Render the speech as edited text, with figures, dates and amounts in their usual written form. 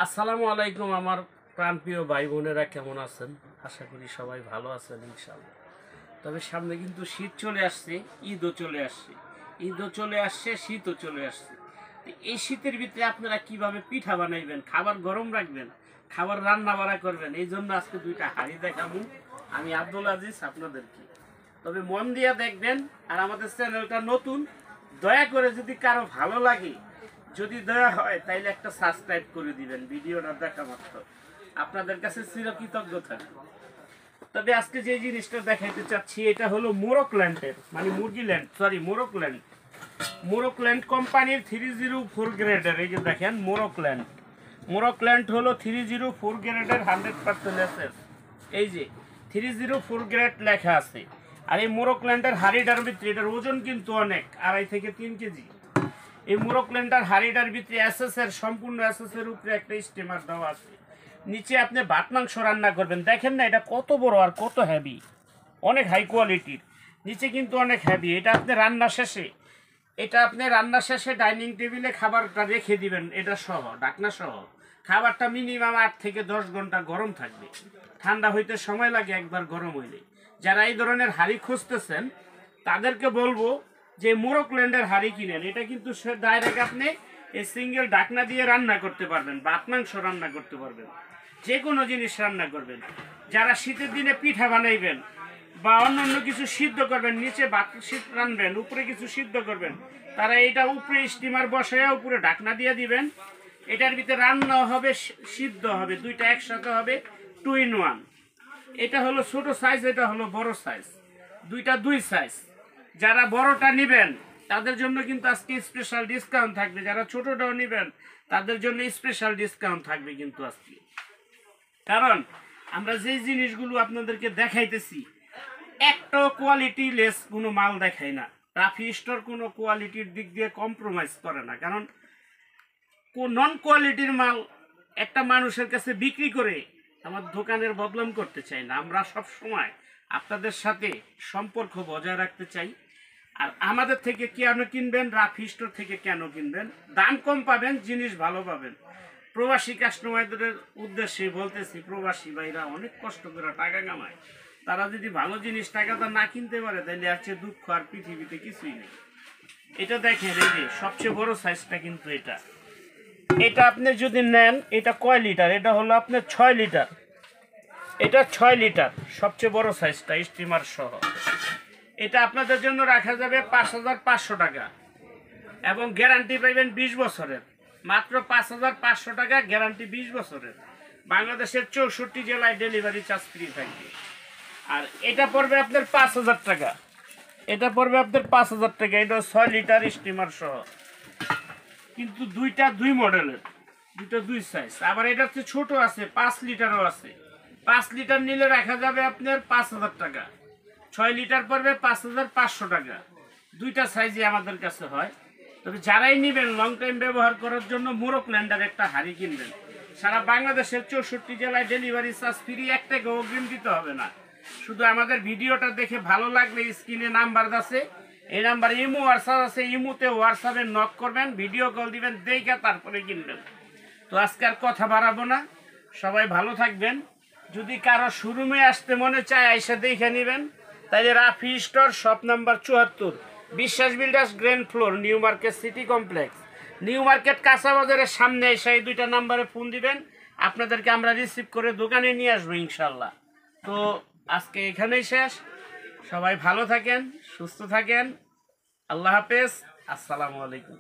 আসসালামু আলাইকুম আমার প্রাণপ্রিয় ভাই বোনেরা, কেমন আছেন? আশা করি সবাই ভালো আছেন ইনশাআল্লাহ। তবে সামনে কিন্তু শীত চলে আসছে, ঈদও চলে আসছে, শীতও চলে আসছে। তো এই শীতের ভিতরে আপনারা কিভাবে পিঠা বানাইবেন, খাবার গরম রাখবেন, খাবার রান্না বাড়া করবেন, এই জন্য আজকে দুইটা হাঁড়ি দেখাবো আমি আব্দুল আজিজ আপনাদেরকে। তবে মন দিয়ে দেখবেন, আর আমাদের চ্যানেলটা নতুন, দয়া করে যদি কারো ভালো লাগে, যদি দয়া হয় তাইলে একটা সাবস্ক্রাইব করে দিবেন। ভিডিওটা দেখা মাত্র আপনাদের কাছে চিরকৃতজ্ঞ থাকবো। তবে আজকে যে জিনিসটা দেখাইতে চাচ্ছি এটা হলো মোরকল্যান্ডের, মানে মোরকল্যান্ড কোম্পানির 304 গ্রেডের। এই যে দেখেন মোরকল্যান্ড হলো 304 গ্রেডের 100% এসএস। এই যে 304 গ্রেড লেখা আছে। আর এই মোরকল্যান্ডের হাড়িটার ভিতরে এটার ওজন কিন্তু অনেক, 2.5 থেকে 3 কেজি। এই মোরকল্যান্ডার হাড়িটার ভিতরে সম্পূর্ণ এসএসের উপরে একটা স্টিমার দেওয়া আছে। নিচে আপনি ভাত মাংস রান্না করবেন, দেখেন না এটা কত বড় আর কত হেভি, অনেক হাই কোয়ালিটির। নিচে কিন্তু অনেক হেভি। এটা আপনি রান্না শেষে ডাইনিং টেবিলে খাবারটা রেখে দিবেন, এটা সহ ঢাকনা সহ। খাবারটা মিনিমাম 8 থেকে 10 ঘন্টা গরম থাকবে। ঠান্ডা হইতে সময় লাগে একবার গরম হইলে। যারা এই ধরনের হাড়ি খুঁজতেছেন তাদেরকে বলবো যে মোরকল্যান্ডের হাড়ি কিনেন। এটা কিন্তু ডাইরেক্ট আপনি এই সিঙ্গেল ঢাকনা দিয়ে রান্না করতে পারবেন, ভাত মাংস রান্না করতে পারবেন, যে কোনো জিনিস রান্না করবেন। যারা শীতের দিনে পিঠা বানাইবেন বা অন্য কিছু সিদ্ধ করবেন, নিচে ভাত রানবেন, উপরে কিছু সিদ্ধ করবেন, তারা এটা উপরে স্টিমার বসায় উপরে ঢাকনা দিয়ে দিবেন। এটার ভিতরে রান্না হবে, সিদ্ধ হবে, দুইটা একসাথে হবে, 2 in 1। এটা হলো ছোট সাইজ, এটা হলো বড় সাইজ, দুইটা 2 সাইজ। যারা বড়টা নেবেন তাদের জন্য কিন্তু আজকে স্পেশাল ডিসকাউন্ট থাকবে, যারা ছোটটাও নেবেন তাদের জন্য স্পেশাল ডিসকাউন্ট থাকবে কিন্তু আজকে। কারণ আমরা যে জিনিসগুলো আপনাদেরকে দেখাইতেছি একটা কোয়ালিটি লেস কোনো মাল দেখাই না। রাফি স্টোর কোনো কোয়ালিটির দিক দিয়ে কম্প্রোমাইজ করে না, কারণ নন কোয়ালিটির মাল একটা মানুষের কাছে বিক্রি করে আমার দোকানের বদনাম করতে চাই না। আমরা সব সময় আপনাদের সাথে সম্পর্ক বজায় রাখতে চাই। আর আমাদের থেকে কেন কিনবেন, রাফি স্টোর থেকে কেন কিনবেন? দাম কম পাবেন, জিনিস ভালো পাবেন। প্রবাসী কাস্টমারদের উদ্দেশ্যে বলতেছি, প্রবাসী ভাইরা অনেক কষ্ট করে টাকা কামায়, তারা যদি ভালো জিনিস টাকাটা না কিনতে পারে তাহলে আছে দুঃখ আর পৃথিবীতে কিছুই নেই। এটা দেখেন, এই যে সবচেয়ে বড় সাইজটা কিন্তু এটা আপনি যদি নেন, এটা কয় লিটার? এটা হলো আপনার 6 লিটার। এটা 6 লিটার সবচেয়ে বড় সাইজটা স্টিমার সহ। এটা আপনাদের জন্য রাখা যাবে 5,500 টাকা এবং গ্যারান্টি পাইবেন 20 বছরের। মাত্র 5,500 টাকা, গ্যারান্টি 20 বছরের। বাংলাদেশের 64 জেলায় ডেলিভারি চার্জ ফ্রি থাকবে। আর এটা পড়বে আপনার 5,000 টাকা। এটা 6 লিটার স্টিমার সহ। কিন্তু দুইটা 2 মডেলের, দুইটা 2 সাইজ। আবার এটা হচ্ছে ছোট আছে, 5 লিটারও আছে। 5 লিটার নিলে রাখা যাবে আপনার 5,000 টাকা। 6 লিটার পড়বে 5,500 টাকা। দুইটা সাইজে আমাদের কাছে হয়। তবে যারাই নেবেন লং টাইম ব্যবহার করার জন্য মোরকল্যান্ডের একটা হাড়ি কিনবেন। সারা বাংলাদেশের 64 জেলায় ডেলিভারি চার্জ ফ্রি, 1 টাকা অগ্রিম দিতে হবে না। শুধু আমাদের ভিডিওটা দেখে ভালো লাগলে স্ক্রিনে নাম্বার আছে, এই নাম্বারে ইমো হোয়াটসঅ্যাপ আছে, ইমোতে হোয়াটসঅ্যাপে নক করবেন, ভিডিও কল দিবেন, দেখে তারপরে কিনবেন। তো আজকে আর কথা বাড়াবো না, সবাই ভালো থাকবেন। যদি কারো শোরুমে আসতে মনে চায় আইসা দেখে নেবেন, তাইলে রাফি স্টোর, শপ নাম্বার 74, বিশ্বাস builders, ground floor, new market city complex, new market কাঁচা বাজারের সামনে এসে এই দুইটা নাম্বারে ফোন দিবেন, আপনাদেরকে আমরা রিসিভ করে দোকানে নিয়ে আসবো ইনশাল্লাহ। তো আজকে এখানেই শেষ। সবাই ভালো থাকেন, সুস্থ থাকেন। আল্লাহ হাফেজ, আসসালামু আলাইকুম।